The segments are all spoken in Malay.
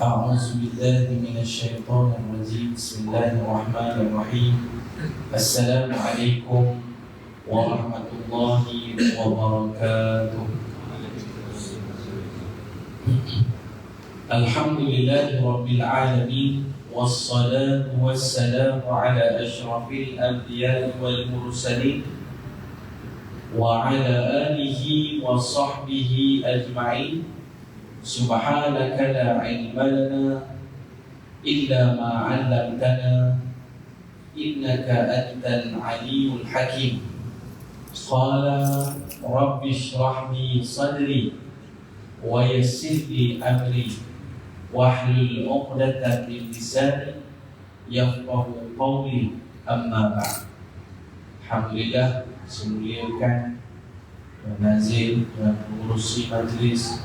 أعوذ بالله من الشيطان الرجيم. بسم الله الرحمن الرحيم. السلام عليكم ورحمة الله وبركاته. الحمد لله رب العالمين، والصلاة والسلام على أشرف الأنبياء والمرسلين وعلى آله وصحبه أجمعين. سبحانك لا علم لنا إلا ما علمتنا إنك أنت العليم الحكيم. قال رب اشرح لي صدري ويسر لي أمري واحلل عقدة من لساني يفقه قولي. أما بعد. Alhamdulillah, semuliakan Tuan Nazil, Tuan Pengurusi Majlis,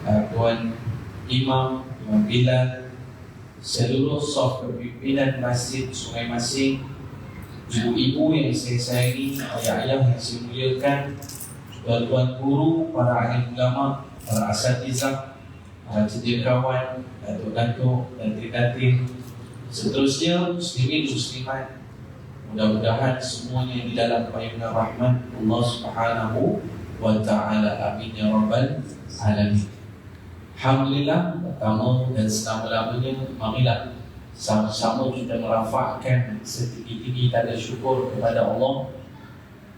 Tuan Imam, Tuan Bilal, seluruh staf kepimpinan Masjid Sungai Masing, ibu-ibu yang saya sayangi, ayah-ayah yang saya muliakan, tuan-tuan guru, para alim ulama, para asatizah, para cendekiawan, datuk-datuk, datin-datin, seterusnya muslimin muslimat. Mudah-mudahan semuanya di dalam payungan rahmat Allah Subhanahu wa ta'ala. Amin ya rabbal alamin. Alhamdulillah, pertama dan selama-lamanya, marilah sama-sama kita merafakkan setinggi-tinggi tanda syukur kepada Allah.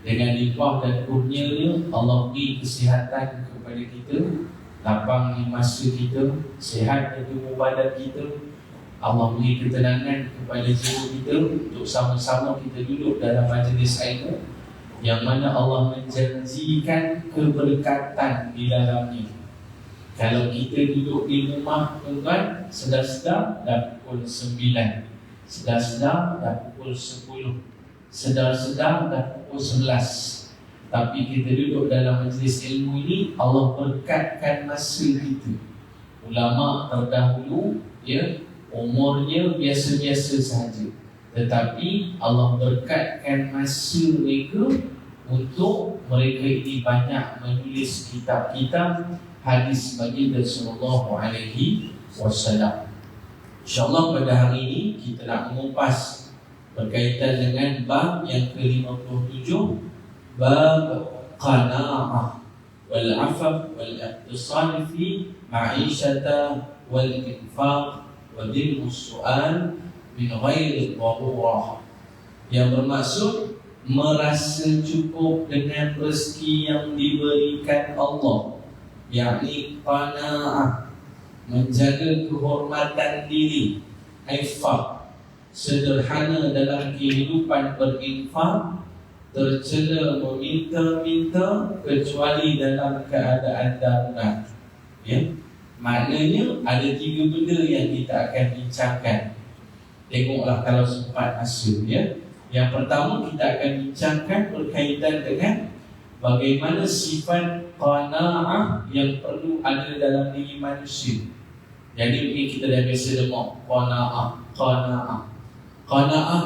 Dengan limpah dan kurnianya, Allah beri kesihatan kepada kita, lapang masa kita, sihat tubuh badan kita. Allah beri ketenangan kepada jiwa kita untuk sama-sama kita duduk dalam majlis ilmu yang mana Allah menjanjikan keberkatan di dalamnya. Kalau kita duduk di rumah, tuan-tuan, sedar-sedar dah pukul 9, sedar-sedar dah pukul 10, sedar-sedar dah pukul 11. Tapi kita duduk dalam majlis ilmu ini, Allah berkatkan masa kita. Ulama terdahulu, umurnya biasa-biasa sahaja, tetapi Allah berkatkan masa mereka untuk mereka ini banyak menulis kitab-kitab hadis baginda sallallahu alaihi wasallam. InsyaAllah pada hari ini kita nak mengupas berkaitan dengan bab yang ke-57, bab qana'ah wal afaf wal iqtisad fi ma'ishata wal infaq wa dilmus su'al min ghairi dharurah, yang bermaksud merasa cukup dengan rezeki yang diberikan Allah, yakni qanaah, menjaga kehormatan diri, ifah, sederhana dalam kehidupan berinfak, tercela meminta-minta kecuali dalam keadaan darurat. Maknanya ada 3 benda yang kita akan bincangkan. Tengoklah kalau sempat masa. Yang pertama kita akan bincangkan berkaitan dengan bagaimana sifat qanaah yang perlu ada dalam diri manusia. Jadi ini kita dah biasa dengar qanaah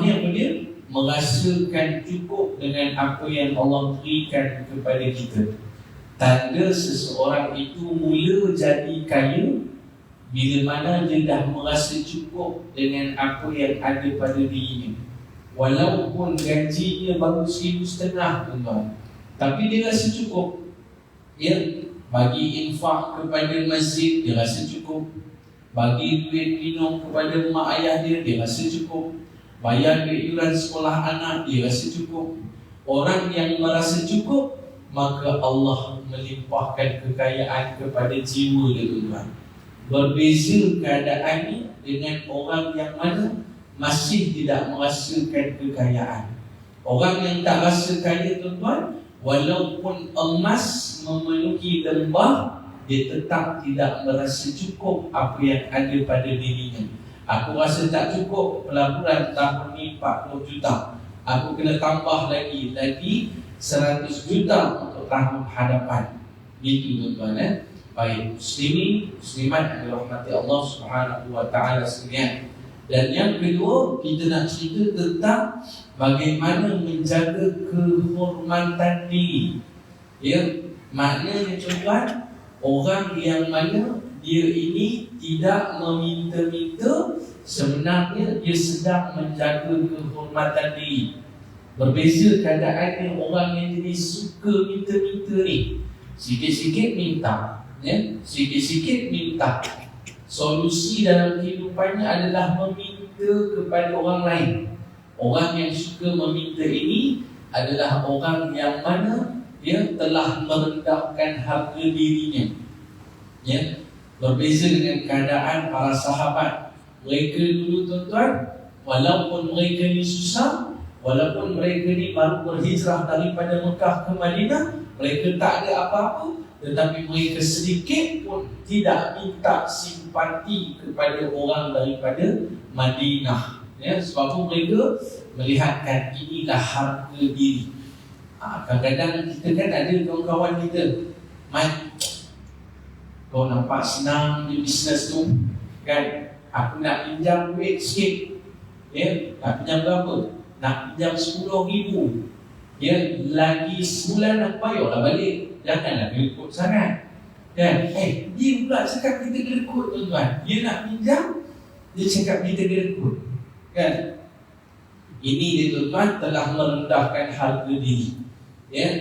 ni apa dia? Merasakan cukup dengan apa yang Allah berikan kepada kita. Tanda seseorang itu mula jadi kaya bila mana dia dah merasa cukup dengan apa yang ada pada dirinya. Walaupun gajinya baru 1,500, tuan-tuan, tapi dia rasa cukup. Bagi infak kepada masjid, dia rasa cukup. Bagi duit minum kepada mak ayah dia, dia rasa cukup. Bayar duit iuran sekolah anak, dia rasa cukup. Orang yang merasa cukup, maka Allah melimpahkan kekayaan kepada jiwa dia, tuan-tuan. Berbeza keadaannya dengan orang yang mana masih tidak merasakan kekayaan. Orang yang tak rasa kaya, tuan-tuan, walaupun emas memenuhi lembah, dia tetap tidak merasa cukup apa yang ada pada dirinya. Aku rasa tak cukup, pelaburan tahun ni 40 juta, aku kena tambah lagi 100 juta untuk tahun hadapan. Itu, tuan-tuan. Baik, muslimin, muslimat yang dirahmati Allah Subhanahu wa ta'ala sekalian. Dan yang kedua, kita nak cerita tentang bagaimana menjaga kehormatan diri. Maknanya, tuan-tuan, orang yang mana dia ini tidak meminta-minta, sebenarnya dia sedang menjaga kehormatan diri. Berbeza keadaannya orang yang jadi suka minta-minta ni, sikit-sikit minta, sikit-sikit minta. Solusi dalam kehidupannya adalah meminta kepada orang lain. Orang yang suka meminta ini adalah orang yang mana dia telah merendahkan harga dirinya. Berbeza dengan keadaan para sahabat. Mereka dulu tuan-tuan, walaupun mereka ni susah, walaupun mereka ni baru berhijrah daripada Mekah ke Madinah, mereka tak ada apa-apa, tetapi mereka sedikit pun tidak minta simpati kepada orang daripada Madinah. Sebab mereka melihatkan inilah harga diri. Kadang-kadang kita kan ada kawan-kawan kita, kau nampak senang di bisnes tu kan, aku nak pinjam duit sikit, nak pinjam berapa? Nak pinjam 10,000, lagi sebulan aku bayarlah balik. Janganlah gerekut sangat kan. Dia pula cakap kita gerekut tuan-tuan. Dia nak pinjam, dia cakap kita gerekut kan. Ini dia tuan-tuan telah merendahkan harga diri.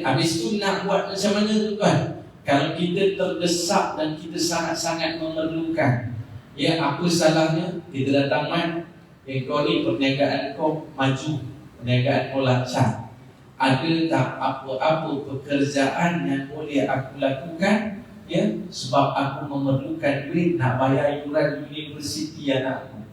Habis tu nak buat macam mana tuan-tuan? Kalau kita terdesak dan kita sangat-sangat memerlukan, apa salahnya kita datang kau ni perniagaan kau maju, perniagaan kau lancar, ada tak apa-apa pekerjaan yang boleh aku lakukan, sebab aku memerlukan duit nak bayar iuran universiti anakku.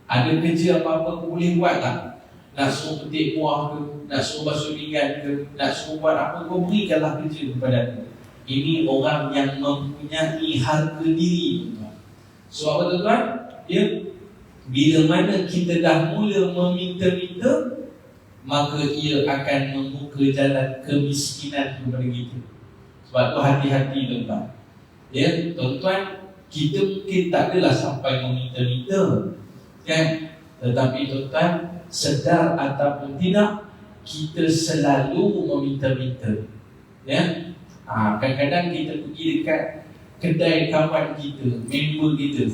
Ada kerja apa-apa aku boleh buat tak? Nak suruh petik buah ke, nak suruh basuh pinggan ke, nak suruh buat apa, kau berikanlah kerja kepada aku. Ini orang yang mempunyai harga diri. Sebab apa tuan-tuan? Bila mana kita dah mula meminta-minta, maka ia akan membuka jalan kemiskinan kepada kita. Sebab tu hati-hati tuan-tuan. Tuan-tuan, kita mungkin tak adalah sampai meminta-minta kan? Tetapi tuan-tuan, sedar ataupun tidak, kita selalu meminta-minta. Kadang-kadang kita pergi dekat kedai kawan kita, member kita,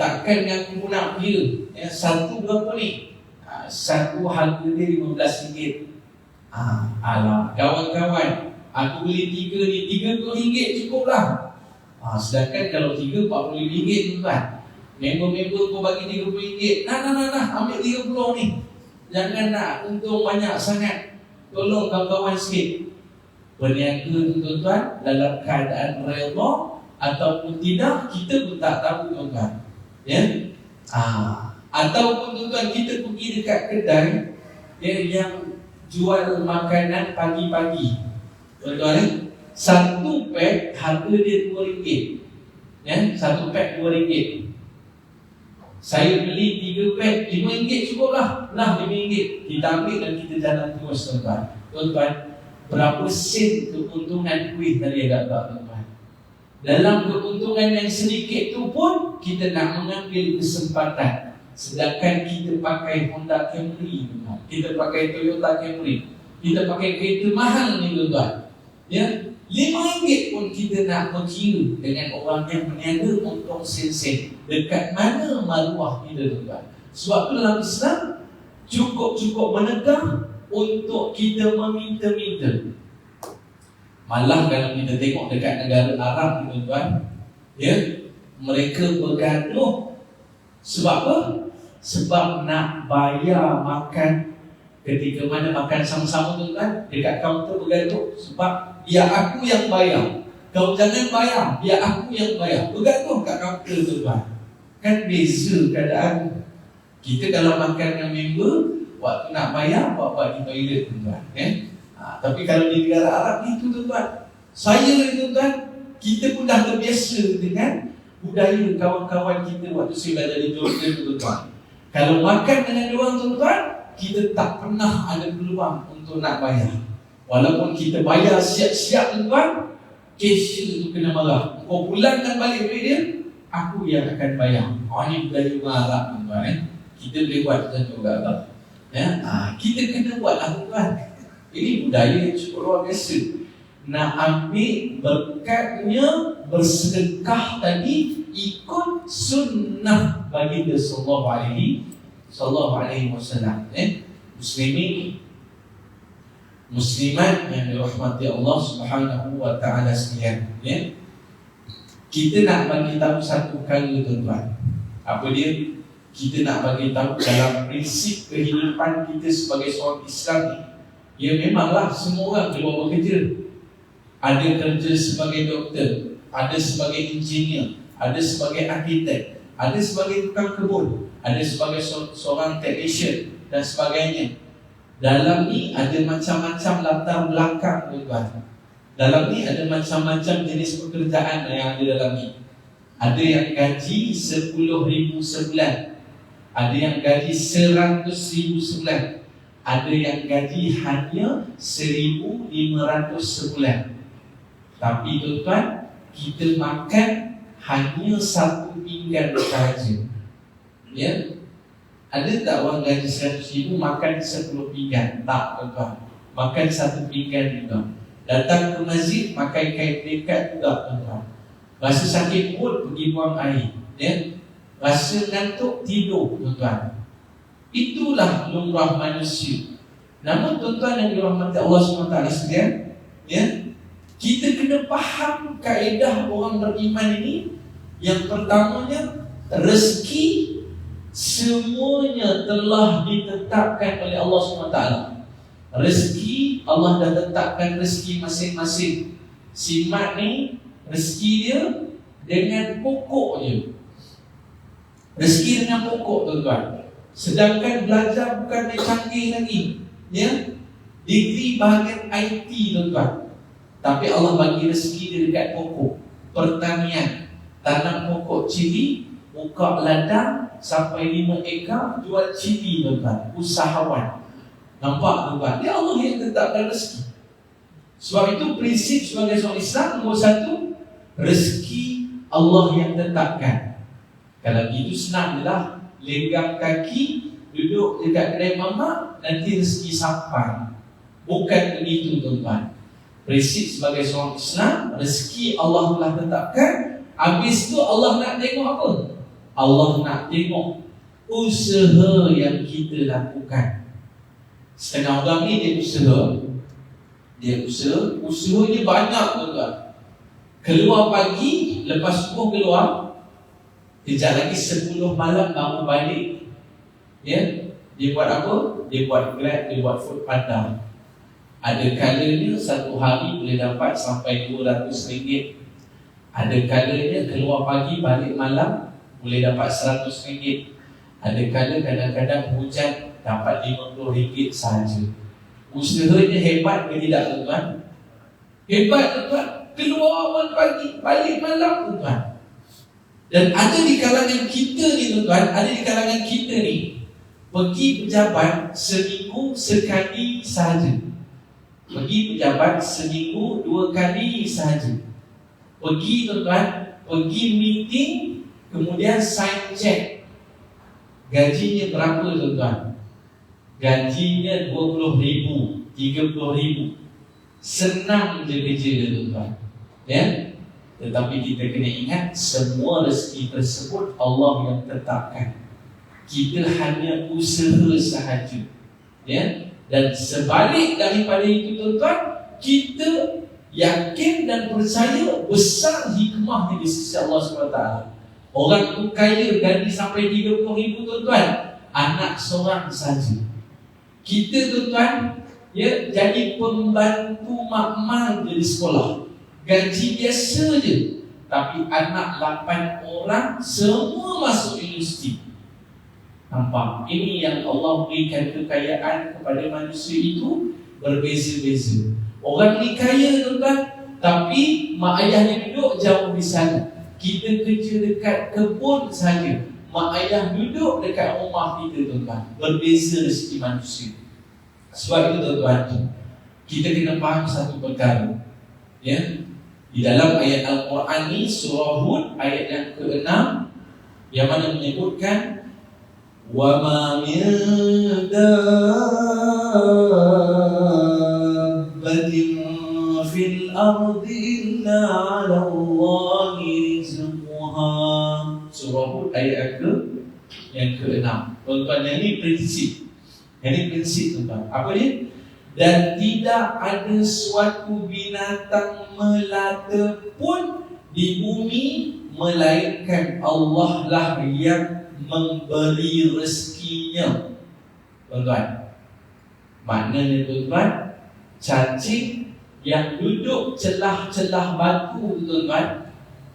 takkan aku nak kira satu berapa ni? Satu harga dia RM15. Alah, kawan-kawan, aku beli 3 ni, RM30 cukup lah. Sedangkan kalau 3 RM40 tuan. Member-member kau bagi RM30. Nah, ambil 30 ni. Jangan nak untung banyak sangat. Tolong kawan-kawan sikit. Berniaga tuan-tuan dalam keadaan redha ataupun tidak, kita pun tak tahu tuan-tuan. Ataupun tuan-tuan, kita pergi dekat kedai yang jual makanan pagi-pagi. Tuan-tuan, satu pack harga dia RM2. Satu pack RM2. Saya beli 3 pack RM5 cukup lah. RM5 kita ambil dan kita jalan terus tuan-tuan. Tuan-tuan, berapa sen keuntungan kuih tadi agak tak tuan-tuan? Dalam keuntungan yang sedikit tu pun kita nak mengambil kesempatan. Sedangkan kita pakai Honda Camry tuan-tuan, kita pakai Toyota Camry, kita pakai kereta mahal ni tuan-tuan, RM5 pun kita nak berkira dengan orang yang berniaga untung sen-sen. Dekat mana maruah kita tuan-tuan? Sebab tu dalam Islam cukup-cukup menegah untuk kita meminta-minta. Malah kalau kita tengok dekat negara Arab tuan-tuan, mereka bergaduh. Sebab apa? Sebab nak bayar makan. Ketika mana makan sama-sama tuan-tuan, dekat kaunter bergaduh. Sebab biar aku yang bayar, kau jangan bayar, biar aku yang bayar. Bergaduh kat kaunter tuan-tuan. Kan beza keadaan. Kita kalau makan dengan member, waktu nak bayar, buat di toilet tuan-tuan. Tapi kalau di negara Arab itu tuan-tuan, saya tuan-tuan, kita pun dah terbiasa dengan budaya kawan-kawan kita waktu saya belajar di Jordan tuan-tuan. Kalau makan dengan diorang tuan-tuan, kita tak pernah ada peluang untuk nak bayar. Walaupun kita bayar siap-siap tuan-tuan, cashier tu kena marah. Kau pulangkan balik duit dia, aku yang akan bayar. Ini budaya orang Arab tuan-tuan. Kita boleh buat macam tu juga tak? Kita kena buat lah tuan-tuan. Ini budaya yang cukup luar biasa. nak ambil berkatnya bersedekah tadi ikut sunnah baginda sallallahu alaihi wasallam. Muslimin muslimat yang dirahmati Allah Subhanahu wa taala sekalian, kita nak bagi tahu satu kali, tuan-tuan. Apa dia? Kita nak bagi tahu dalam prinsip kehidupan kita sebagai seorang Islam ni, ya memanglah semua orang keluar bekerja. Ada kerja sebagai doktor, ada sebagai engineer, ada sebagai arkitek, ada sebagai tukang kebun, ada sebagai seorang technician dan sebagainya. Dalam ni ada macam-macam latar belakang, tuan-tuan. Dalam ni ada macam-macam jenis pekerjaan yang ada dalam ni. Ada yang gaji 10,000 sebulan, ada yang gaji 100,000 sebulan, ada yang gaji hanya 1,500 sebulan. Tapi tuan-tuan, kita makan hanya satu pinggan sahaja. Ya? Ada tak orang gaji 100,000 makan 10 pinggan? Tak, tuan-tuan. Makan satu pinggan juga. Datang ke masjid pakai kain dekat juga, tuan-tuan. Rasa sakit perut pergi buang air, ya? Rasa ngantuk tidur, tuan-tuan. Itulah lumrah manusia. Namun tuan-tuan yang dirahmati Allah SWT sekalian, ya, kita kena faham kaedah orang beriman ini. Yang pertamanya, rezeki semuanya telah ditetapkan oleh Allah SWT. Rezeki, Allah dah tetapkan rezeki masing-masing. Si mat ni, rezeki dia dengan pokok je. Rezeki dengan pokok, tuan-tuan. Sedangkan belajar bukan yang canggih lagi, ya. Degree bahagian IT, tuan-tuan. Tapi Allah bagi rezeki dia dekat pokok. Pertanian, tanam pokok cili, buka ladang sampai 5 ekar, jual cili, tuan-tuan. Usahawan. Nampak, tuan-tuan? Dia Allah yang tetapkan rezeki. Sebab itu prinsip sebagai seorang Islam, nombor satu, rezeki Allah yang tetapkan. Kalau gitu senang je lah. Lenggang kaki, duduk dekat kedai mamak, nanti rezeki sampai. Bukan begitu, tuan-tuan. Prinsip sebagai seorang Islam, rezeki Allah telah tetapkan. Habis tu Allah nak tengok apa? Allah nak tengok usaha yang kita lakukan. Setengah orang ni dia usaha, usahanya banyak, tuan-tuan. Keluar pagi, lepas subuh keluar, kejap lagi 10 malam baru balik. Ya, dia buat apa? Dia buat Grab, dia buat food panda. Ada kalanya satu hari boleh dapat sampai RM200. Ada kalanya keluar pagi balik malam boleh dapat RM100. Ada kala kadang-kadang hujan dapat RM50 sahaja. Usahanya hebat ke tidak, tuan-tuan? Hebat, tuan-tuan. Keluar awal pagi, balik malam, tuan-tuan. Dan ada di kalangan kita ni, tuan-tuan, ada di kalangan kita ni pergi pejabat seminggu sekali sahaja. Pergi pejabat seminggu 2 kali sahaja. Pergi, tuan-tuan, pergi meeting, kemudian sign check. Gajinya berapa, tuan-tuan? Gajinya 20,000, 30,000. Senang je kerja dia, tuan-tuan. Ya? Tetapi kita kena ingat, semua rezeki tersebut Allah yang tetapkan. Kita hanya usaha sahaja. Ya? Dan sebalik daripada itu, tuan-tuan, kita yakin dan percaya besar hikmah di sisi Allah SWT. Orang tu kaya gaji sampai 30,000, tuan-tuan, anak seorang saja. Kita, tuan-tuan, ya, jadi pembantu makmal di sekolah, gaji biasa je. Tapi anak 8 orang semua masuk universiti. Nampak? Ini yang Allah berikan kekayaan kepada manusia itu berbeza-beza. Orang ni kaya, tuan-tuan, tapi mak ayahnya duduk jauh di sana. Kita kerja dekat kebun saja, mak ayah duduk dekat rumah kita, tuan-tuan. Berbeza rezeki manusia. Sebab itu, tuan-tuan, kita kena faham satu perkara. Ya, di dalam ayat Al-Quran ni, surah Hud ayat yang ke-6, yang mana menyebutkan وَمَا مِن دَابَّةٍ فِي الْأَرْضِ ardi illa 'ala Allahi rizquha. Surah Hud ayat yang ke-6. Tuan-tuan, yang ini prinsip. Yang ini prinsip, tuan-tuan. Apa dia? Dan tidak ada suatu binatang melata pun di bumi melainkan Allah lah yang memberi rezekinya. Tuan-tuan, maknanya tuan-tuan, cacing yang duduk celah-celah batu, tuan-tuan,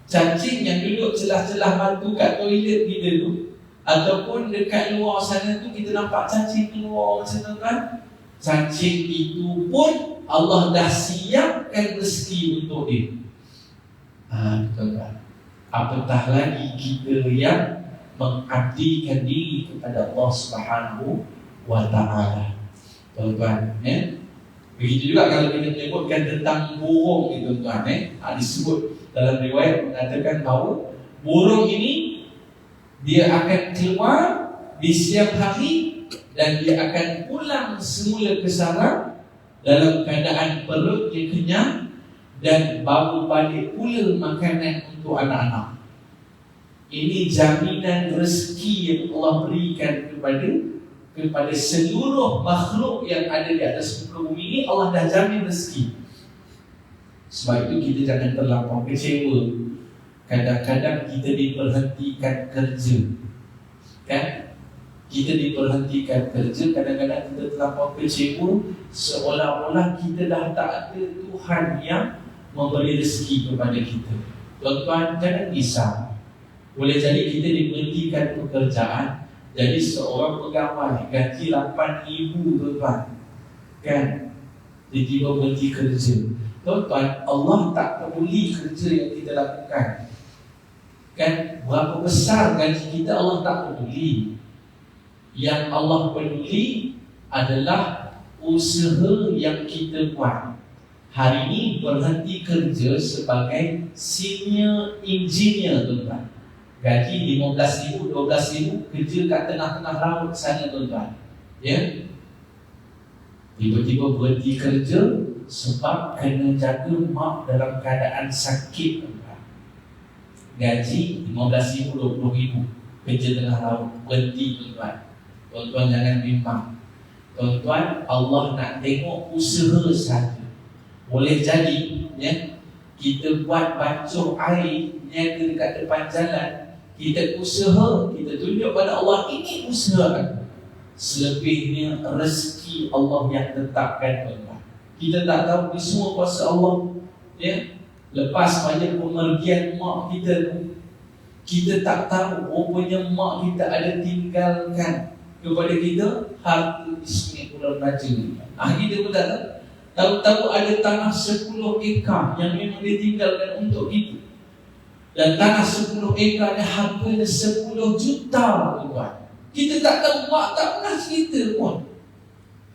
cacing yang duduk celah-celah batu kat toilet kita tu, ataupun dekat luar sana tu kita nampak cacing keluar macam tu, tuan-tuan, cacing itu pun Allah dah siapkan rezeki untuk dia. Tuan-tuan, apatah lagi kita yang mengabdikan diri kepada Allah Subhanahu wa Ta'ala. Tuan-tuan, begitu juga kalau kita menyebutkan tentang burung ni, tuan-tuan, disebut dalam riwayat mengatakan bahawa burung ini dia akan keluar di siang hari dan dia akan pulang semula ke sarang dalam keadaan perutnya kenyang dan bawa balik pula makanan untuk anak-anak. Ini jaminan rezeki yang Allah berikan kepada seluruh makhluk yang ada di atas muka bumi ini. Allah dah jamin rezeki. Sebab itu kita jangan terlampau kecewa. Kadang-kadang kita diperhentikan kerja, kan? Kita diperhentikan kerja, kadang-kadang kita terlampau kecewa, seolah-olah kita dah tak ada Tuhan yang memberi rezeki kepada kita. Tuan-tuan, jangan risau. Boleh jadi kita diberhentikan pekerjaan, jadi seorang pegawai gaji 8,000, tuan-tuan, kan? Tiba-tiba berhenti kerja. Tuan-tuan, Allah tak peduli kerja yang kita lakukan, kan? Berapa besar gaji kita Allah tak peduli. Yang Allah peduli adalah usaha yang kita buat. Hari ini berhenti kerja sebagai senior engineer, tuan-tuan, gaji 15,000, 12,000, kerja kat tengah-tengah laut sana, tuan-tuan, ya. Tiba-tiba berhenti kerja sebab kena jaga mak dalam keadaan sakit, tuan-tuan. Gaji 15,000, 20,000, kerja tengah laut, berhenti, tuan-tuan. Tuan-tuan jangan bimbang. Tuan-tuan, Allah nak tengok usaha saja. Boleh jadi, ya, kita buat bancuh air niaga dekat depan jalan, kita usaha, kita tunjuk pada Allah, ini usaha. Selebihnya rezeki Allah yang tetapkan, tuan-tuan. Kita tak tahu, ini semua kuasa Allah, ya. Lepas pada pemergian mak kita tu, kita tak tahu rupanya mak kita ada tinggalkan kepada kita harta RM10 kita pun tak tahu. Tahu-tahu ada tanah 10 ekar yang memang dia tinggalkan untuk kita, dan tanah 10 ekar ni harganya 10 juta, tuan-tuan. Kita tak tahu, mak tak pernah cerita pun.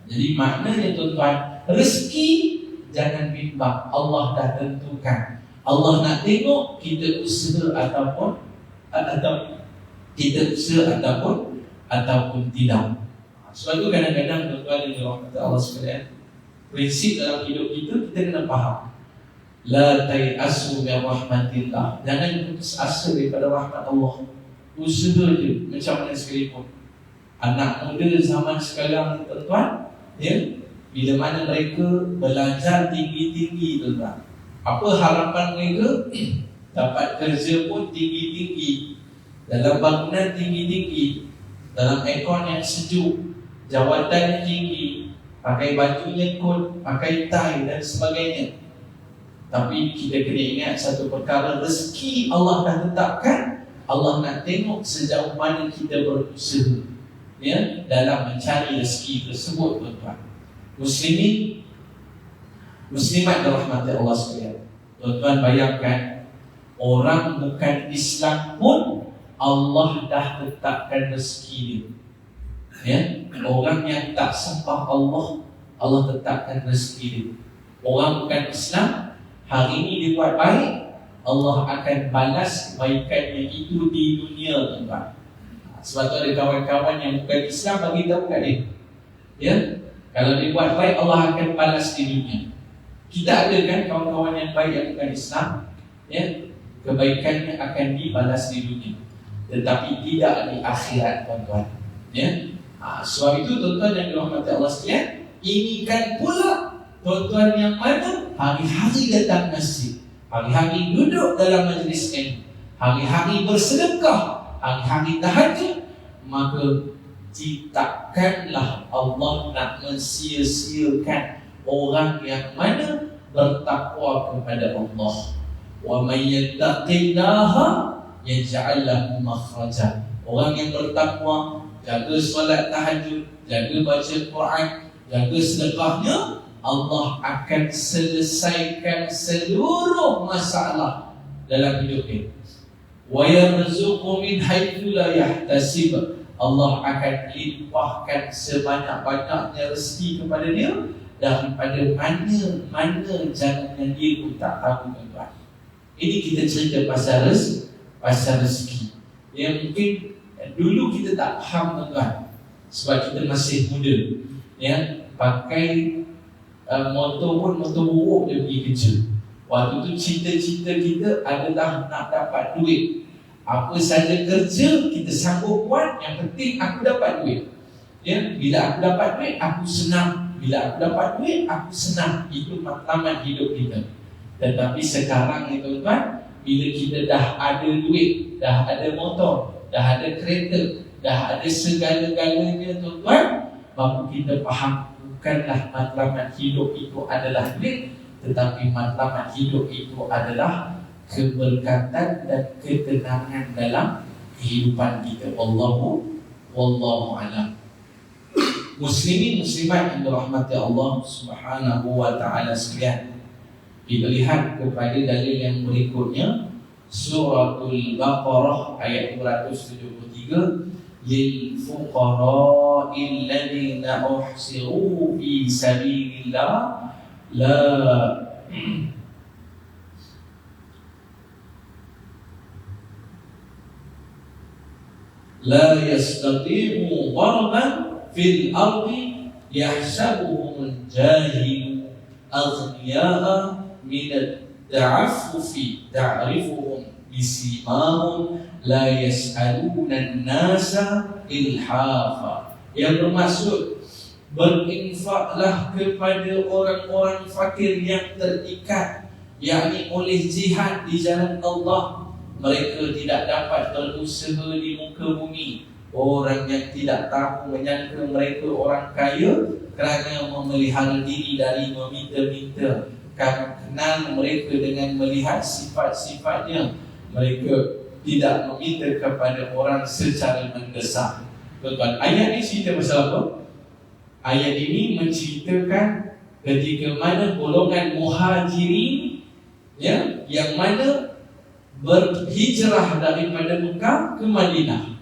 Jadi maknanya, tuan-tuan, rezeki jangan bimbang, Allah dah tentukan. Allah nak tengok kita usaha ataupun kita usaha ataupun tidak. Sebab itu kadang-kadang, tuan-tuan yang dirahmati Allah sekalian, prinsip dalam hidup kita kena faham. La tai'asu min rahmatillah. Jangan putus asa daripada rahmat Allah. Usaha je macam mana sekalipun. Anak muda zaman sekarang, tuan-tuan, ya, bila mana mereka belajar tinggi-tinggi, tuan-tuan, apa harapan mereka? Dapat kerja pun tinggi-tinggi, dalam bangunan tinggi-tinggi, dalam aircon yang sejuk, jawatan yang tinggi, pakai bajunya kot, pakai tie dan sebagainya. Tapi kita kena ingat satu perkara, rezeki Allah dah tetapkan. Allah nak tengok sejauh mana kita berusaha, ya, dalam mencari rezeki tersebut, tuan-tuan. Muslimin, muslimat dirahmati Allah sekalian. Tuan-tuan bayangkan, orang bukan Islam pun Allah dah tetapkan rezeki dia. Ya, orang yang tak sembah Allah, Allah tetapkan rezeki dia. Orang bukan Islam, hari ini dia buat baik, Allah akan balas kebaikannya itu di dunia, tuan-tuan. Sebab tu ada kawan-kawan yang bukan Islam bagi tahu kat dia, ya, kalau dia buat baik Allah akan balas di dunia. Kita ada kan kawan-kawan yang baik yang bukan Islam, ya, kebaikannya akan dibalas di dunia, tetapi tidak di akhirat, tuan-tuan. Ya, sebab itu tuan-tuan yang dirahmati Allah sekalian, ini kan pula tuan-tuan yang mana hari-hari datang masjid, hari-hari duduk dalam majlis ilmu, hari-hari bersedekah, hari-hari tahajud, maka takkanlah Allah nak mensia-siakan orang yang mana bertakwa kepada Allah. Wa may yattaqillaha yaj'al lahu makhraja. Orang yang bertakwa, jaga solat tahajud, jaga baca Quran, jaga sedekahnya, Allah akan selesaikan seluruh masalah dalam hidupnya. Wa yarzuqu min haitsu la yahtasib. Allah akan limpahkan sebanyak-banyaknya rezeki kepada dia daripada mana jalan dia pun tak tahu, tuan-tuan. Ini kita cerita pasal rezeki. Yang mungkin dulu kita tak faham, tuan-tuan, sebab kita masih muda. Ya, pakai motor pun motor buruk dia pergi kerja. Waktu tu cita-cita kita adalah nak dapat duit. Apa saja kerja kita sanggup buat, yang penting aku dapat duit. Ya, bila aku dapat duit aku senang. Bila aku dapat duit aku senang. Itu matlamat hidup kita. Tetapi sekarang ni, tuan-tuan, bila kita dah ada duit, dah ada motor, dah ada kereta, dah ada segala-galanya, tuan-tuan, baru kita faham bukanlah matlamat hidup itu adalah duit, tetapi matlamat hidup itu adalah keberkatan dan ketenangan dalam kehidupan kita. Wallahu a'lam. Muslimin muslimat yang dirahmati Allah Subhanahu wa taala sekalian, kita lihat kepada dalil yang berikutnya, suratul Baqarah ayat 273, lil fuqara'il ladzina uhsiru fi sabilillah la yastati'u darban fil ardi yahsabuhum jahilu aghniya'a min at-ta'affufi ta'rifuhum bisimahum la yas'aluna an-nasa ilhafa. Yang bermaksud, berinfaklah kepada orang-orang fakir yang terikat, yakni oleh jihad di jalan Allah. Mereka tidak dapat berusaha di muka bumi. Orang yang tidak tahu menyangka mereka orang kaya kerana memelihara diri dari meminta-minta. Karena kenal mereka dengan melihat sifat-sifatnya, mereka tidak meminta kepada orang secara mendesak. Tuan-tuan, ayat ini cerita pasal apa? Ayat ini menceritakan ketika mana golongan muhajirin, ya, yang mana berhijrah daripada Mekah ke Madinah.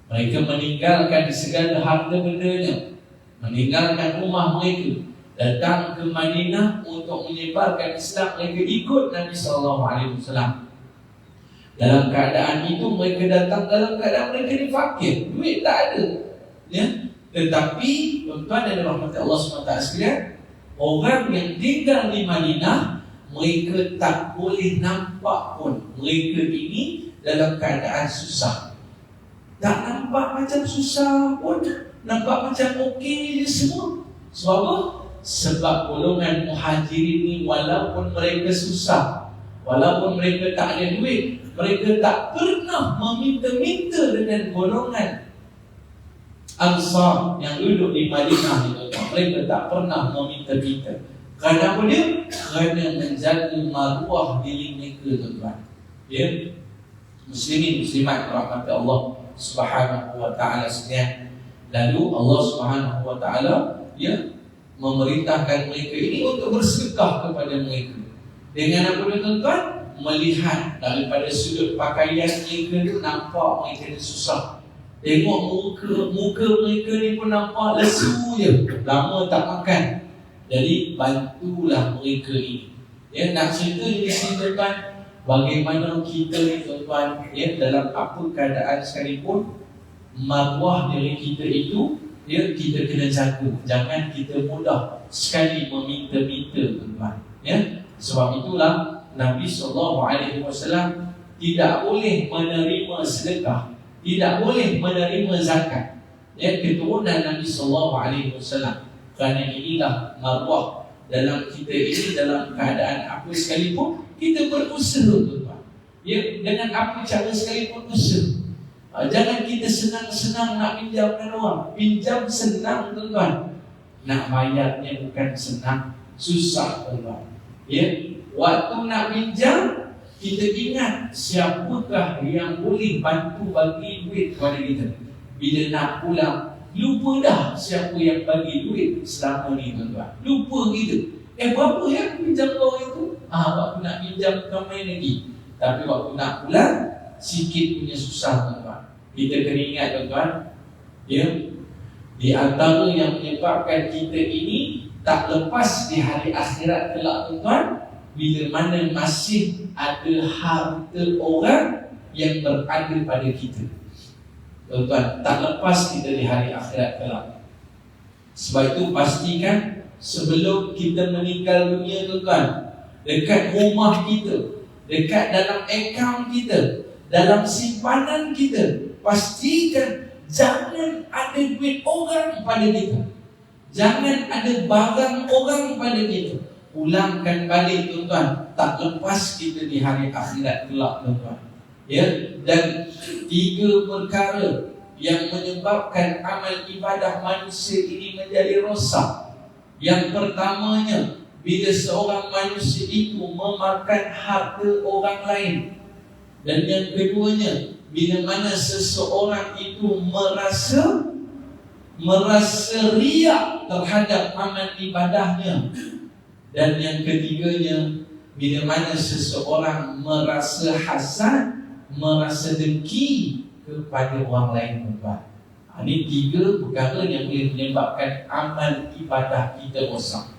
Mereka meninggalkan segala harta bendanya, meninggalkan rumah mereka, datang ke Madinah untuk menyebarkan Islam. Mereka ikut Nabi SAW. Dalam keadaan itu mereka datang dalam keadaan mereka ni fakir, duit tak ada, ya. Tetapi tuan-tuan dan rahmat Allah SWT sekalian, orang yang tinggal di Madinah, mereka tak boleh nampak pun mereka ini dalam keadaan susah. Tak nampak macam susah pun, nampak macam okey je semua. Sebab apa? Sebab golongan muhajirin ni, walaupun mereka susah, walaupun mereka tak ada duit, mereka tak pernah meminta-minta dengan golongan Ansar yang duduk di Madinah itu. Mereka tak pernah meminta-minta. Kerana apa dia? Kerana menjaga maruah diri mereka, tuan-tuan. Ya, muslimin muslimat rahmat Allah Subhanahu wa taala sekalian. Lalu Allah Subhanahu wa taala, ya, memerintahkan mereka ini untuk bersedekah kepada mereka. Dengan apa dia, tuan-tuan? Melihat daripada sudut pakaian mereka tu, nampak mereka ni susah. Tengok muka mereka ni pun nampak lesu je, lama tak makan. Jadi bantulah mereka ini. Ya, nak cerita di sini, tuan-tuan, bagaimana kita ni, tuan-tuan, ya, dalam apa keadaan sekalipun, maruah diri kita itu ya, kita kena jaga. Jangan kita mudah sekali meminta-minta, tuan-tuan. Ya, sebab itulah Nabi SAW tidak boleh menerima sedekah, tidak boleh menerima zakat. Ya, keturunan Nabi SAW. Kerana inilah maruah dalam kita ini, dalam keadaan apa sekalipun kita berusaha, tuan-tuan. Ya, dengan apa cara sekalipun usaha. Jangan kita senang-senang nak pinjam dengan orang. Pinjam senang, tuan-tuan. Nak bayarnya bukan senang, susah, tuan-tuan. Ya, waktu nak pinjam, kita ingat siapakah yang boleh bantu bagi duit kepada kita. Bila nak pulang, lupa dah siapa yang bagi duit selama ni, tuan-tuan. Lupa kita. Berapa yang pinjam kau itu? Waktu nak pinjam kau main lagi. Tapi waktu nak pulang, sikit punya susah, tuan-tuan. Kita kena ingat, tuan-tuan, ya, di antara yang menyebabkan kita ini tak lepas di hari akhirat kelak, tuan-tuan, bila mana masih ada harta orang yang berada pada kita. Tuan-tuan, tak lepas kita di hari akhirat kelak. Sebab itu pastikan sebelum kita meninggal dunia, tuan-tuan, dekat rumah kita, dekat dalam akaun kita, dalam simpanan kita, pastikan jangan ada duit orang pada kita. Jangan ada barang orang pada kita. Pulangkan balik, tuan-tuan. Tak lepas kita di hari akhirat kelak, tuan-tuan. Ya, dan 3 perkara yang menyebabkan amal ibadah manusia ini menjadi rosak. Yang pertamanya, bila seorang manusia itu memakan harta orang lain. Dan yang keduanya, bila mana seseorang itu merasa riak terhadap amal ibadahnya. Dan yang ketiganya, bila mana seseorang merasa hasad, merasa dengki kepada orang lain, tuan-tuan. Ini 3 perkara yang boleh menyebabkan amal ibadah kita rosak.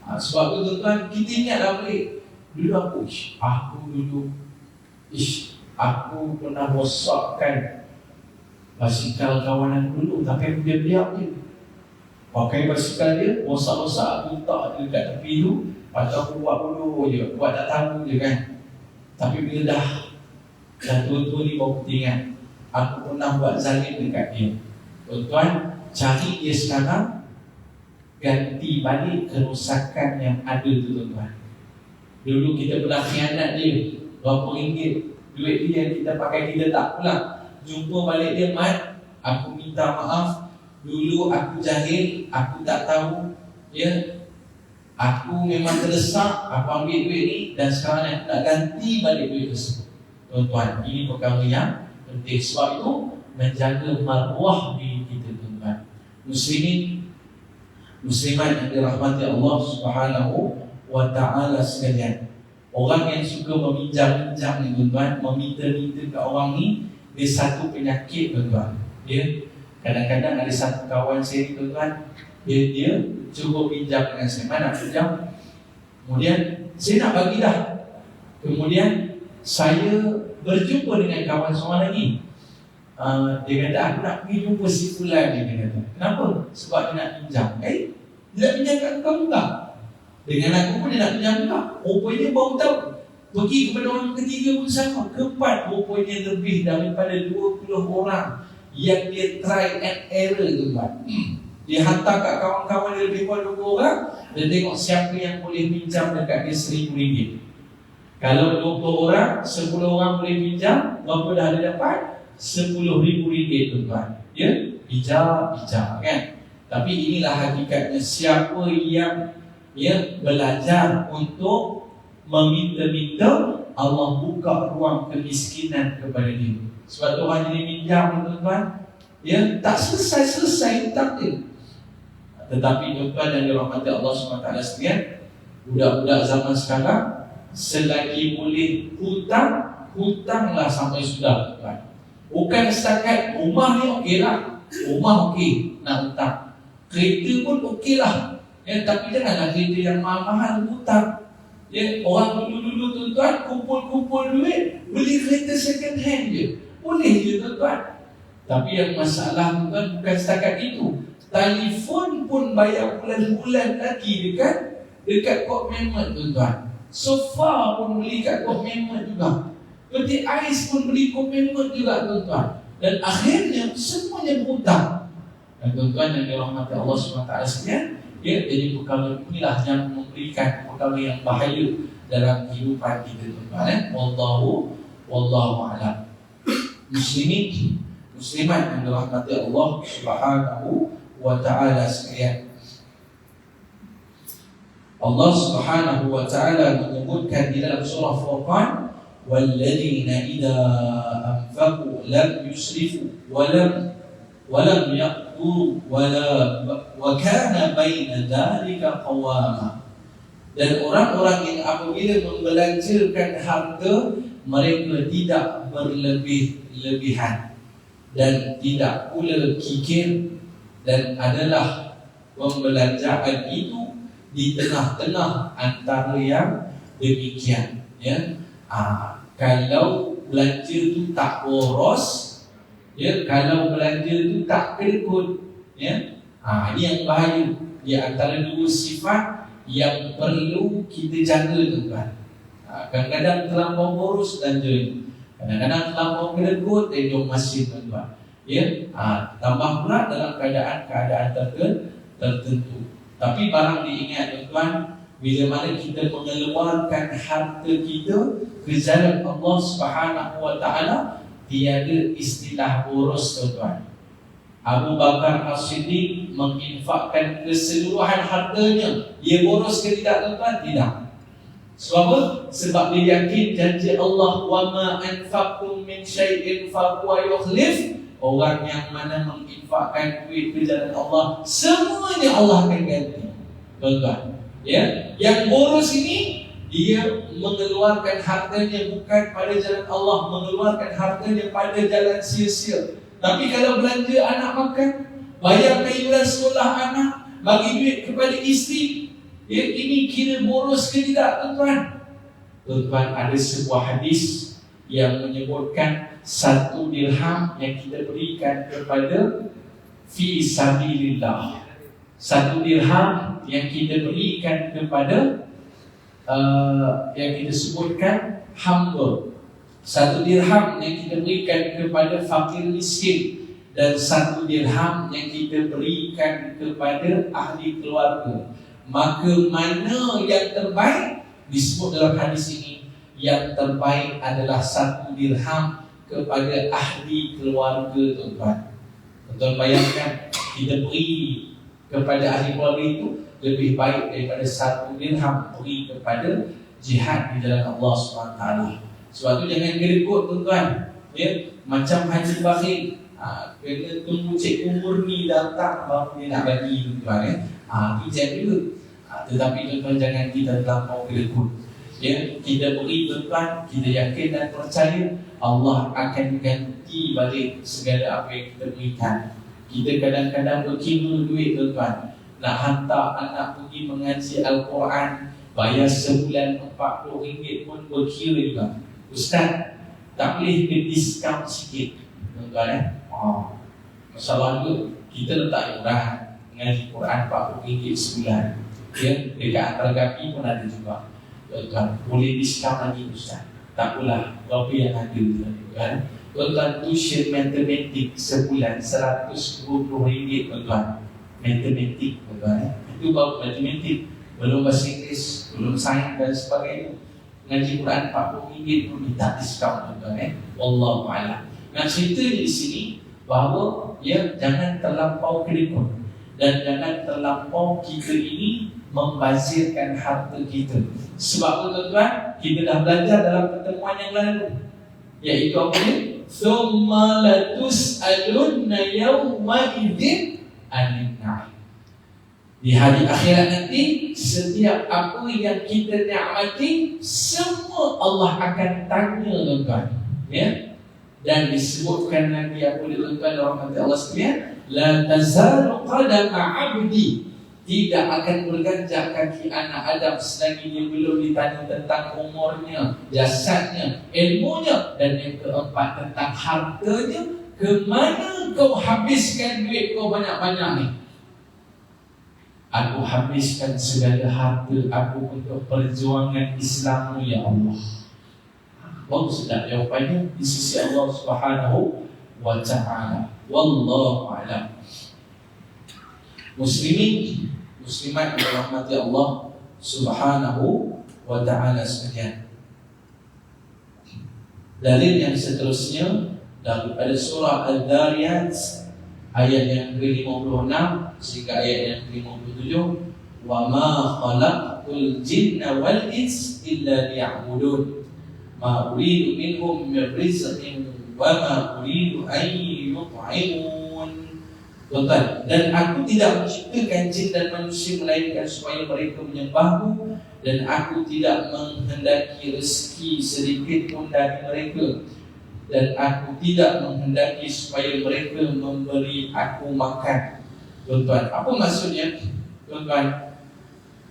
Sebab itu, tuan-tuan, kita ingatlah balik. Dulu aku pernah rosakkan basikal kawan aku dulu, tapi aku diam-diam je. Pakai basikal dia, rosak-rosak, aku letak dia dekat tepi tu. Lepas tu aku buat bodoh je, buat tak tahu je kan. Tapi bila dah tua-tua ni baru kita ingat, aku pernah buat zalim dekat dia. Tuan-tuan, cari dia sekarang, ganti balik kerosakan yang ada tu, tuan-tuan. Dulu kita pernah khianat dia berapa ringgit, duit dia yang kita pakai, kita tak pulang. Jumpa balik dia, Mat, aku minta maaf, dulu aku jahil, aku tak tahu, ya, aku memang terdesak, aku ambil duit ni, dan sekarang aku nak ganti balik duit tersebut. Tuan-tuan, ini perkara yang penting. Sebab itu menjaga maruah diri kita, tuan-tuan. Muslimat yang dirahmati Allah Subhanahu wa ta'ala sekalian. Orang yang suka meminjam-minjam ni, tuan-tuan, meminta-minta ke orang ni, dia satu penyakit, tuan-tuan. Ya, kadang-kadang ada satu kawan saya, tuan-tuan, dia cuba pinjam dengan saya. Mana pinjam? Kemudian saya nak bagi dah. Kemudian saya berjumpa dengan kawan seorang lagi. Dia kata, aku nak pergi jumpa si Fulan ni. Dia kata, kenapa? Sebab dia nak pinjam. Dia nak pinjam kat kamu tak? Dengan aku pun dia nak pinjam tak? Rupanya baru tahu. Pergi kepada orang ketiga pun sama. Keempat, rupanya lebih daripada 20 orang yang dia try and error, tuan-tuan. Dia hantar kat kawan-kawan dia lebih kurang 20 orang. Dia tengok siapa yang boleh pinjam dekat dia RM1,000. Kalau 20 orang, 10 orang boleh pinjam, berapa dah ada dapat? RM10,000, tuan-tuan. Ya, bijak kan. Tapi inilah hakikatnya. Siapa yang belajar untuk meminta-minta, Allah buka ruang kemiskinan kepada dia. Sebab tu orang jadi pinjam, tuan-tuan, ya, tak selesai takdir. Tetapi tuan-tuan yang dirahmati Allah SWT sekalian, budak-budak zaman sekarang, selagi boleh hutanglah sampai sudah, tuan. Bukan setakat rumah ni okeylah, rumah okey nak hutang, kereta pun okeylah, ya, tapi janganlah kereta yang mahal-mahal hutang. Ya, orang dulu-dulu, tuan-tuan, kumpul-kumpul duit, beli kereta second hand je, boleh je, tuan-tuan. Tapi yang masalah, tuan-tuan, bukan setakat itu. Telefon pun bayar bulan-bulan lagi dekat kod member tuan-tuan. Sofa pun beli kat kod member juga. Peti ais pun beli kod member juga tuan-tuan. Dan akhirnya semuanya berhutang. Dan tuan-tuan yang dirahmati Allah SWT sekalian, ya, jadi perkara inilah yang memberikan perkara yang bahaya dalam kehidupan kita tuan-tuan. Wallahu a'lam. Muslimin, muslimat yang dirahmati Allah Subhanahu wa ta'ala sekalian. Allah Subhanahu wa ta'ala menyebutkan di dalam surah Furqan, walladzina idza anfaqu lam yusrifu wa lam yaqturu wa kana baina dzalika qawama. Dan orang-orang yang apabila membelanjakan harta, mereka tidak berlebih-lebihan dan tidak pula kikir, dan adalah pembelanjaan itu di tengah-tengah antara yang demikian, ya. Kalau belanja itu tak boros, ya, kalau belanja itu tak kedekut, ya, ini yang bahaya. Di antara dua sifat yang perlu kita jaga tuan-tuan. Kadang-kadang terlampau boros belanja, kadang-kadang terlampau kedekut jom masjid tuan-tuan. Ya, tambah pula dalam keadaan tertentu. Tapi barang diingat tuan-tuan, bila mana kita mengeluarkan harta kita ke jalan Allah Subhanahu wa ta'ala, tiada istilah boros tuan-tuan. Abu Bakar As-Siddiq menginfakkan keseluruhan hartanya. Dia boros ke tidak tuan-tuan? Tidak. Sebab dia yakin janji Allah, wa ma anfaqtum min syai'in fa huwa yukhlif. Orang yang mana menginfakkan duit ke jalan Allah, semuanya Allah akan ganti. Tuan-tuan, ya, yang boros ini dia mengeluarkan hartanya bukan pada jalan Allah, mengeluarkan hartanya pada jalan sia-sia. Tapi kalau belanja anak makan, bayar iuran sekolah anak, bagi duit kepada isteri, ya, ini kira boros ke tidak tuan-tuan? Tuan-tuan, ada sebuah hadis yang menyebutkan 1 dirham yang kita berikan kepada fi sabilillah, 1 dirham yang kita berikan kepada yang kita sebutkan hamba, 1 dirham yang kita berikan kepada fakir miskin, dan 1 dirham yang kita berikan kepada ahli keluarga. Maka mana yang terbaik? Disebut dalam hadis ini, yang terbaik adalah 1 dirham kepada ahli keluarga tuan-tuan. Tuan-tuan bayangkan, kita beri kepada ahli keluarga itu lebih baik daripada 1 dirham beri kepada jihad di jalan Allah SWT. Sebab tu jangan gedekut tuan-tuan, ya, macam Haji Bakhil, kena tunggu cikgu murni datang baru dia nak bagi tuan-tuan, ya. Itu jaga. Tetapi tuan-tuan jangan kita terlampau gedekut. Ya, kita beri tuan-tuan, kita yakin dan percaya Allah akan ganti balik segala apa yang kita berikan. Kita kadang-kadang berkira duit tuan-tuan, nak hantar anak pergi mengaji Al-Quran, bayar sebulan RM40 pun berkira juga. Ustaz, tak boleh ke diskaun sikit tuan-tuan, ya? Masalah tu, kita letak iuran mengaji Quran RM40 sebulan, ya, dekat antara gapi pun ada juga. Tuan-tuan, boleh diskaun lagi Ustaz? Tak apalah, berapa yang ada tuan-tuan. Tuan-tuan, tuition matematik sebulan RM120 tuan-tuan. Matematik tuan-tuan, itu baru matematik, belum bahasa Inggeris, belum sains dan sebagainya. Ngaji Quran RM40 pun minta diskaun tuan-tuan. Wallahu a'lam. Nah, cerita di sini bahawa, ya, jangan terlampau kedekut dan jangan terlampau kita ini membazirkan harta kita. Sebab tuan-tuan, kita dah belajar dalam pertemuan yang lalu, iaitu apa ni? Thumma latus'alunna yawma idzin 'anil na'im. Di hari akhirat nanti, setiap apa yang kita nikmati, semua Allah akan tanya tuan-tuan, ya. Dan disebutkan lagi apa dia tuan-tuan, orang kata Allah sekalian, la tazalu qadama 'abdi, tidak akan berganjak kaki anak Adam selagi dia belum ditanya tentang umurnya, jasadnya, ilmunya, dan yang keempat tentang hartanya. Ke mana kau habiskan duit kau banyak-banyak ni? Aku habiskan segala harta aku untuk perjuangan Islam ya Allah. Bagus tak jawapannya di sisi Allah Subhanahu wa ta'ala. Wallahu a'lam. Muslimin, muslimat yang dirahmati Allah Subhanahu wa ta'ala sekalian. Dalil yang seterusnya daripada surah Al-Dhariyat ayat yang ke-56 sehingga ayat yang ke-57, wa ma khalaqtul jinna wal ins illa liya'budun ma uridu minhum min rizqin wa ma uridu an yut'imun. Tuan-tuan, dan aku tidak menciptakan jin dan manusia melainkan supaya mereka menyembahku, dan aku tidak menghendaki rezeki sedikit pun dari mereka, dan aku tidak menghendaki supaya mereka memberi aku makan. Tuan-tuan, apa maksudnya? Tuan-tuan,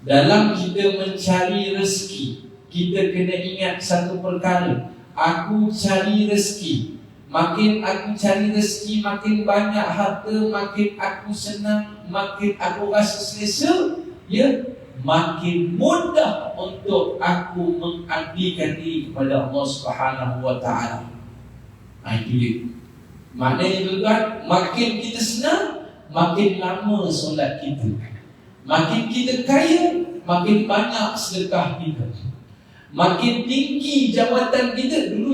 dalam kita mencari rezeki, kita kena ingat satu perkara. Aku cari rezeki. Makin aku cari rezeki, makin banyak harta, makin aku senang, makin aku rasa selesa, ya, makin mudah untuk aku mengabdikan diri kepada Allah Subhanahu wa ta'ala. Itu dia. Maknanya tuan-tuan, makin kita senang, makin lama solat kita. Makin kita kaya, makin banyak sedekah kita. Makin tinggi jawatan kita. Dulu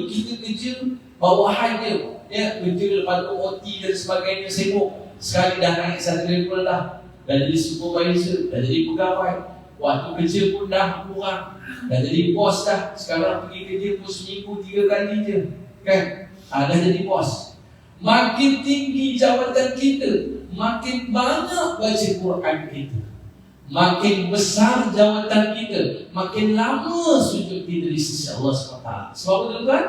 kita kerja bawahan dia, ya, kerja lepas tu OT dan sebagainya, sibuk. Sekali dah naik satu level dah jadi supervisor, dah jadi pegawai. Waktu kerja pun dah kurang, dah jadi bos dah. Sekarang pergi kerja pun seminggu 3 kali je, kan? Dah jadi bos. Makin tinggi jawatan kita, makin banyak baca Quran kita. Makin besar jawatan kita, makin lama sujud kita di sisi Allah SWT. Sebab itu kan,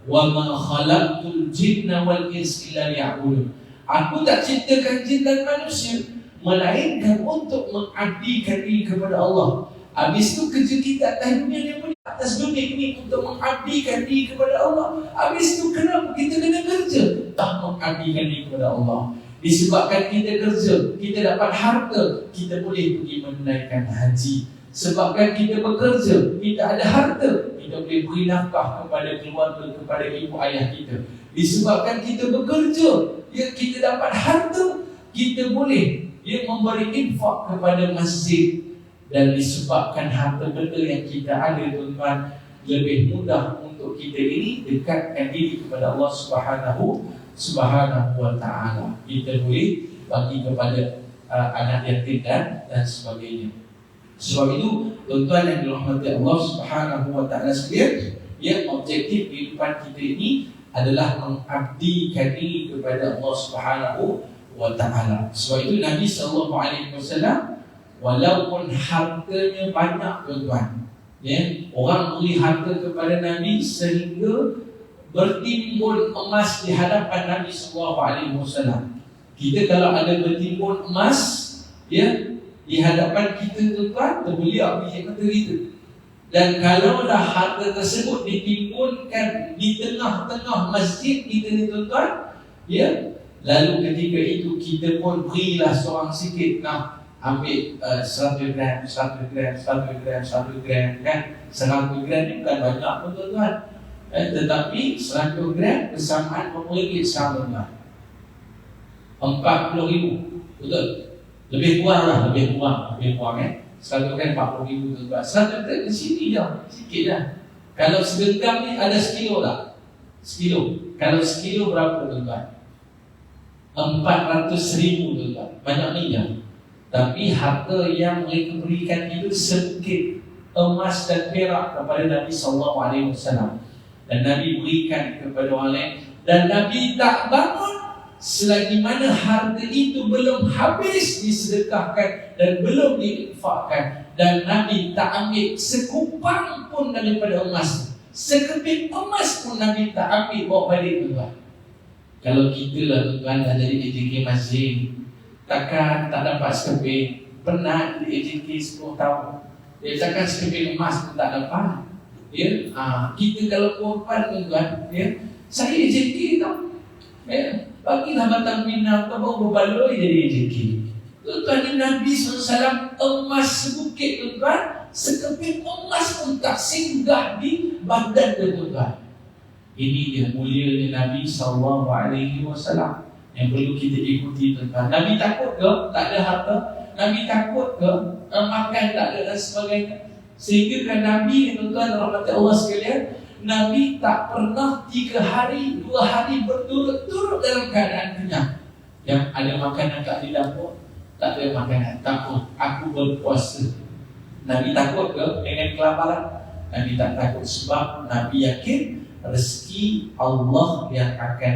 wa ma khalaqtul jinna wal insa illa liya'budun. Aku tak ciptakan jin dan manusia melainkan untuk mengabdikan diri kepada Allah. Habis tu kerja kita atas dunia ni pun atas dunia ini untuk mengabdikan diri kepada Allah. Habis tu kenapa kita kena kerja? Tak mengabdikan diri kepada Allah. Disebabkan kita kerja, kita dapat harta, kita boleh pergi menunaikan haji. Sebabkan kita bekerja, kita ada harta, kita boleh beri nafkah kepada keluarga, kepada ibu ayah kita. Disebabkan kita bekerja, ya, kita dapat harta, kita boleh, ya, memberi infak kepada masjid. Dan disebabkan harta benda yang kita ada, tuan-tuan, lebih mudah untuk kita ini dekatkan diri kepada Allah Subhanahu wa ta'ala. Kita boleh bagi kepada anak yatim dan sebagainya. Sebab itu, tuan-tuan yang dirahmati Allah Subhanahu wa ta'ala sekalian, ya, objektif kehidupan kita ini adalah mengabdikan diri kepada Allah Subhanahu wa ta'ala. Sebab itu Nabi SAW, walaupun hartanya banyak, tuan-tuan, ya, orang beri harta kepada Nabi sehingga bertimbun emas di hadapan Nabi SAW. Kita kalau ada bertimbun emas, ya, di hadapan kita, tuan-tuan, terbeliak biji mata kita. Dan kalau dah harta tersebut ditimbunkan di tengah-tengah masjid kita ni, tuan-tuan, ya, lalu ketika itu kita pun berilah seorang sikit, nah, ambil 100 gram, 100 gram, 100 gram, 100 gram, kan? 100 gram ni bukan banyak pun, tuan-tuan. Tetapi 100 gram bersamaan berapa ringgit sekarang, tuan-tuan? 40,000, betul? Lebih kurang, 100 gram 40,000, tuan-tuan. 100 gram di sini je, sikit dah. Kalau segenggam ni ada sekilo tak? Sekilo. Kalau sekilo berapa, tuan-tuan? 400,000, tuan-tuan. Banyak ni je. Tapi harta yang mereka berikan itu sedikit emas dan perak kepada Nabi SAW. Dan Nabi berikan kepada orang lain. Dan Nabi tak bangun selagi mana harta itu belum habis disedekahkan dan belum diinfakkan. Dan Nabi tak ambil sekupang pun daripada emas. Sekeping emas pun Nabi tak ambil bawa balik, tuan-tuan. Kalau kita lah, tuan-tuan, dah jadi AJK masjid, takkan tak dapat sekeping. Pernah di AJK 10 tahun, dia takkan sekeping emas pun tak dapat. Ya, kita kalau korban, tuan-tuan, ya, saya AJK tau, ya, bagilah batang pinang, kau baru berbaloi jadi AJK. Tuan-tuan, Nabi SAW emas sebukit, tuan-tuan. Sekeping emas pun tak singgah di badan dia, tuan-tuan. Ini dia mulianya Nabi SAW yang perlu kita ikuti, tuan-tuan. Nabi takut ke tak ada harta? Nabi takut ke makan tak ada dan sebagainya? Sehingga kan Nabi, tuan-tuan rahmat Allah sekalian, Nabi tak pernah 3 hari, 2 hari berturut-turut dalam keadaan kenyang. Yang ada makanan kat di dapur, tak ada makanan, takut, aku berpuasa. Nabi takut ke dengan kelaparan? Nabi tak takut sebab Nabi yakin rezeki Allah yang akan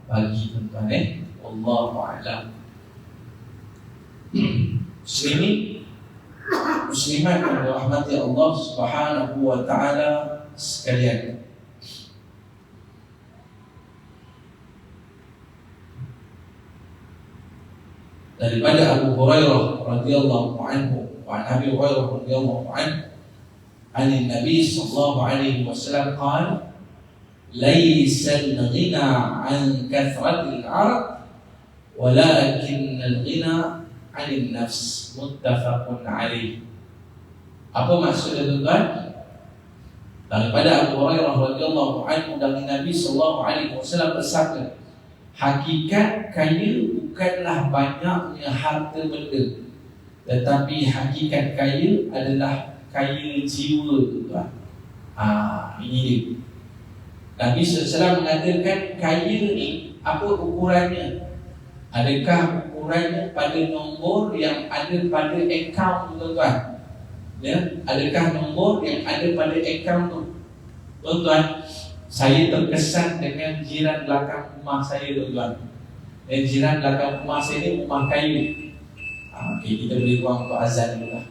bagi, tuan-tuan. Wallahu a'lam. Muslimat yang dirahmati Allah Subhanahu wa taala sekalian. Daripada Abu Hurairah radhiyallahu anhu wa Abi Hurairah radhiyallahu anhu an Nabi sallallahu alaihi wasallam qala laysa al-ghina an kathratil 'araq walakin al-ghina 'anil nafs. Muttafaqun alaih. Apa maksudnya, tuan-tuan? Daripada Abu Hurairah radhiyallahu anhu dari Nabi sallallahu alaihi wasallam bersabda, hakikat kaya bukanlah banyaknya harta benda, tetapi hakikat kaya adalah kaya jiwa, tuan-tuan. Ini dia. Nabi SAW mengatakan kaya ni apa ukurannya? Adakah ukurannya pada nombor yang ada pada akaun, tuan-tuan? Ya, adakah nombor yang ada pada akaun tu? Tuan-tuan, saya terkesan dengan jiran belakang rumah saya, tuan-tuan. Dan jiran belakang rumah saya ni rumah kayu. Okey, kita beri ruang untuk azan dulu lah.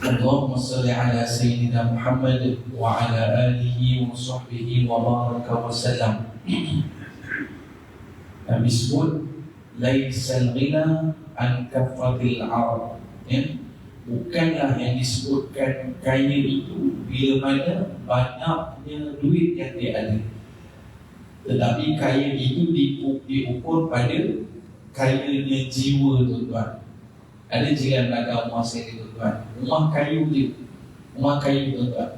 Allahumma salli ala Sayyidina Muhammad wa ala alihi wa sahbihi wa baraka wa sallam. Nabi sebut laisal ghina an kafatil arab, ya? Bukanlah yang disebutkan kaya itu bila mana banyaknya duit yang dia ada, tetapi kaya itu diukur pada kayanya jiwa, tuan-tuan. Ada jiran belakang rumah saya, tuan-tuan, rumah kayu je, rumah kayu, tuan-tuan.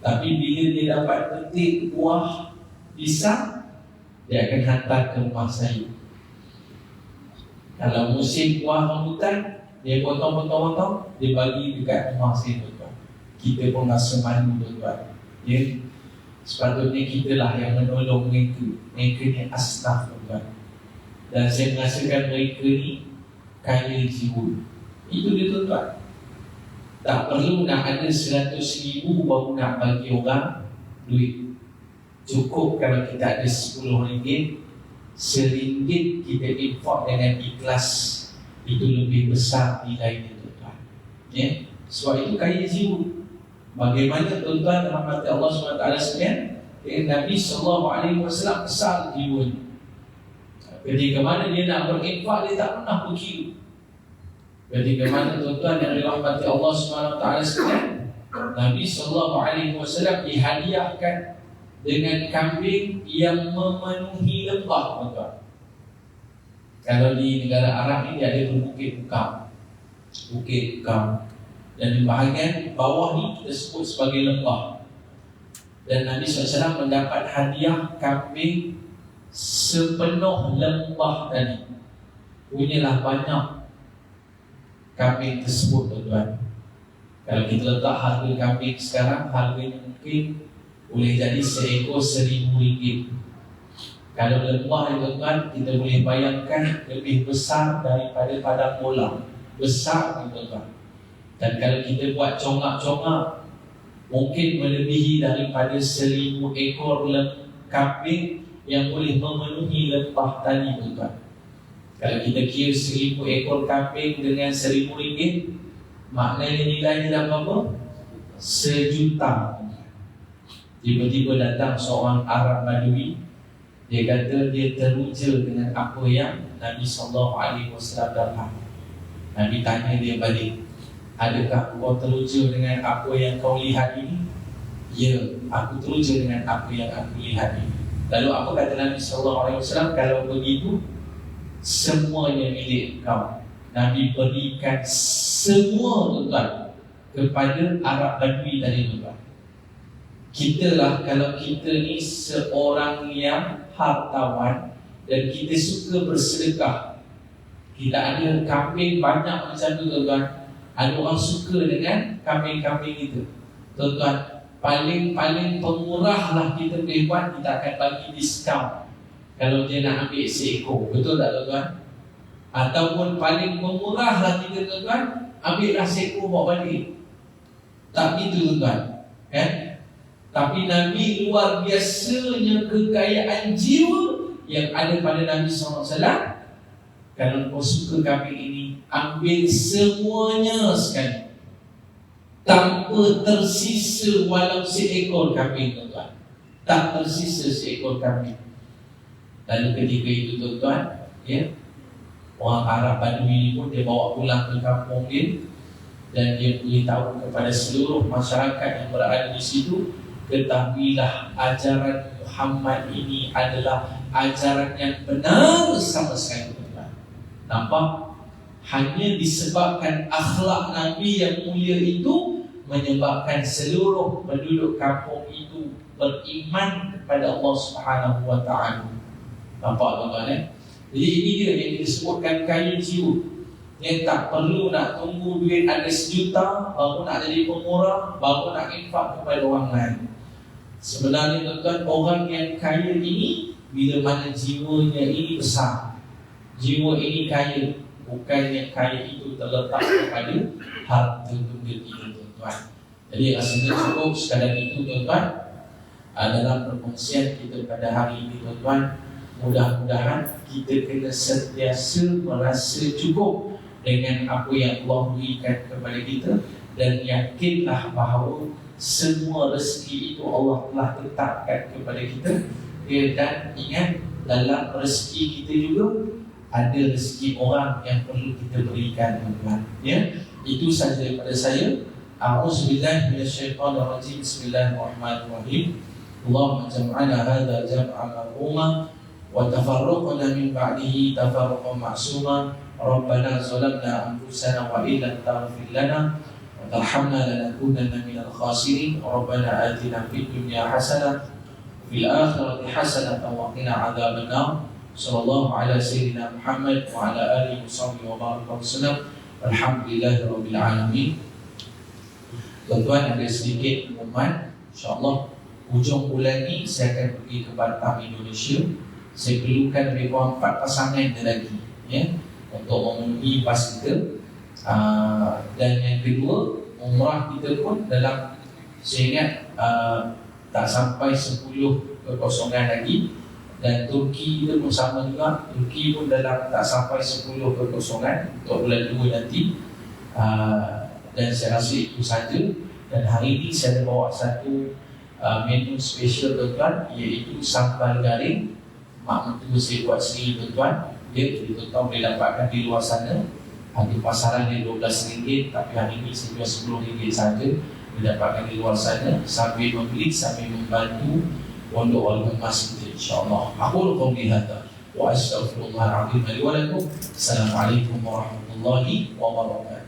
Tapi bila dia dapat petik buah pisang, dia akan hantar ke rumah saya. Kalau musim buah rambutan, dia potong-potong-potong, dia bagi dekat rumah saya, tuan-tuan. Kita pun rasa malu, tuan-tuan, ya? Sepatutnya kita lah yang menolong mereka. Mereka ni asnaf, tuan-tuan. Dan saya merasakan mereka ni kaya jiwa. Itu dia, tuan-tuan. Tak perlu nak ada 100,000 baru nak bagi orang duit. Cukup kalau kita ada RM10, RM1 kita infak dengan ikhlas, itu lebih besar nilainya, tuan-tuan, ya? Sebab itu kaya jiwa. Bagaimana, tuan-tuan, rahmat Allah SWT sekalian, Nabi SAW besar jiwanya. Ketika mana dia nak berinfak, dia tak pernah berkira. Ketika mana, tuan-tuan yang dirahmati Allah SWT sekalian, Nabi SAW dihadiahkan dengan kambing yang memenuhi lembah, tuan-tuan. Kalau di negara Arab ini ada bukit Bukam, bukit Bukam, dan di bahagian bawah ni kita sebut sebagai lembah. Dan Nabi SAW mendapat hadiah kambing sepenuh lembah tadi. Punyalah banyak kambing tersebut, tuan-tuan. Kalau kita letak harga kambing sekarang, harganya mungkin boleh jadi seekor RM1,000. Kalau lembah, tuan-tuan, kita boleh bayangkan lebih besar daripada padang bola. Besar, tuan-tuan. Dan kalau kita buat congak-congak, mungkin melebihi daripada 1,000 ekor kambing yang boleh memenuhi lembah tadi, tuan-tuan. Kalau kita kira 1,000 ekor kambing dengan RM1,000, maknanya nilainya dah berapa? 1,000,000. Tiba-tiba datang seorang Arab Badui, dia kata dia teruja dengan apa yang Nabi SAW dapat. Nabi tanya dia balik, adakah kau teruja dengan apa yang kau lihat ini? Ya, aku teruja dengan apa yang aku lihat ini. Lalu apa kata Nabi SAW? Kalau begitu, semuanya milik kau. Nabi berikan semua, tuan-tuan, kepada Arab Badui tadi, tuan-tuan. Kita lah, kalau kita ni seorang yang hartawan dan kita suka bersedekah, kita ada kambing banyak macam tu, tuan-tuan. Ada orang suka dengan kambing-kambing itu, tuan-tuan. Paling pemurah lah kita boleh buat, kita akan bagi diskaun kalau dia nak ambil seekor. Betul tak, tuan-tuan? Ataupun paling pemurah lah kita, tuan-tuan, ambillah seekor bawa balik. Tak gitu, tuan-tuan, kan? Tapi Nabi luar biasanya kekayaan jiwa yang ada pada Nabi SAW. Kalau kau suka kambing ini, ambil semuanya sekali, tanpa tersisa walau seekor kambing, tuan-tuan. Tak tersisa seekor kambing. Lalu ketika itu tuan-tuan, ya, orang Arab Badui ini pun dia bawa pulang ke kampung dia, dan dia beritahu kepada seluruh masyarakat yang berada di situ, ketahuilah ajaran Muhammad ini adalah ajaran yang benar sama sekali, tuan-tuan. Nampak? Hanya disebabkan akhlak Nabi yang mulia itu menyebabkan seluruh penduduk kampung itu beriman kepada Allah Subhanahu wa taala. Nampak tuan-tuan? Jadi ini dia yang disebutkan kaya jiwa, yang tak perlu nak tunggu duit ada 1 juta baru nak jadi pemurah, baru nak infak kepada orang lain. Sebenarnya tuan-tuan, orang yang kaya ini bila mana jiwanya ini besar, jiwa ini kaya, bukannya kaya itu terletak kepada harta benda itu, tuan-tuan. Jadi rasanya cukup sekadar itu, tuan-tuan. Dalam perkongsian kita pada hari ini, tuan-tuan, mudah-mudahan kita kena sentiasa merasa cukup dengan apa yang Allah berikan kepada kita, dan yakinlah bahawa semua rezeki itu Allah telah tetapkan kepada kita. Dan ingat, dalam rezeki kita juga ada rezeki orang yang perlu kita berikan, tuan-tuan. Ya, itu sahaja daripada saya. A'udzubillahi minasyaitonirrajim. Bismillahirrahmanirrahim. Allahumma jam'ana hadza jam'an marhuma wa tafarraqna min ba'dihi tafarruqan ma'suma. Rabbana zalamna anfusana wa illam taghfir lana wa tarhamna lanakunanna minal khasirin. Rabbana atina fid dunya hasanah fil akhirati hasanah wa qina adzabannar. Sallallahu ala sayyidina Muhammad wa ala alihi wa baraka wasallam. Alhamdulillahirabbil alamin. Tuan-tuan, ada sedikit pengumuman. InsyaAllah hujung bulan ni saya akan pergi ke Batam, Indonesia. Saya perlukan lebih kurang 4 pasangan lagi, ya, untuk memenuhi pas kita. Dan yang kedua, umrah kita pun dalam, saya ingat tak sampai 10 kekosongan lagi. Dan Turki kita pun sama juga. Turki pun dalam tak sampai 10 kekosongan untuk bulan 2 nanti. Dan saya rasa itu saja. Dan hari ini saya ada bawa satu menu spesial, tuan-tuan, iaitu sambal garing. Mak mentua saya buat sendiri, tuan-tuan. Jadi tuan-tuan boleh dapatkan di luar sana. Di pasaran dia RM12, tapi hari ini saya jual RM10 saja. Didapatkan di luar sana, sambil membeli, sambil membantu Pondok Al-Emas kita, insyaAllah. Aku qauli hadza wa astaghfirullahal azim li wa lakum. Assalamualaikum warahmatullahi wabarakatuh.